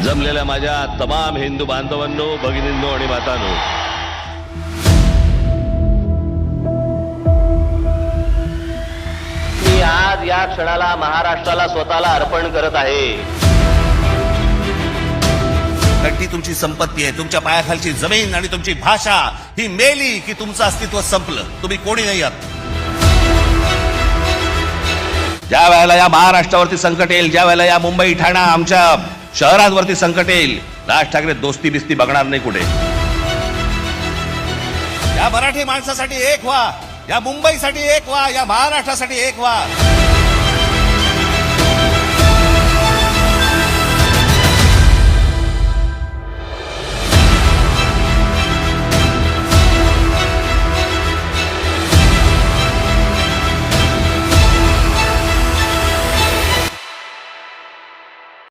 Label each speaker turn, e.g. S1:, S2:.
S1: जमलेल्या माझ्या तमाम हिंदू बांधवांनो, भगिनींनो आणि मातांनो, मी आज या क्षणाला महाराष्ट्राला स्वतःला अर्पण करत आहे.
S2: ती तुमची संपत्ती आहे, तुमच्या पायाखालची जमीन आणि तुमची भाषा ही मेली की तुमचं अस्तित्व संपलं. तुम्ही कोणी नाही आहात.
S1: ज्या वेळेला या महाराष्ट्रावरती संकट येईल, ज्या वेळेला या मुंबई ठाणा आमच्या शहरांवरती संकट येईल, राज ठाकरे दोस्ती बिस्ती बघणार नाही कुठे.
S2: या मराठी माणसासाठी एक व्हा, या मुंबईसाठी एक व्हा, या महाराष्ट्रासाठी एक व्हा.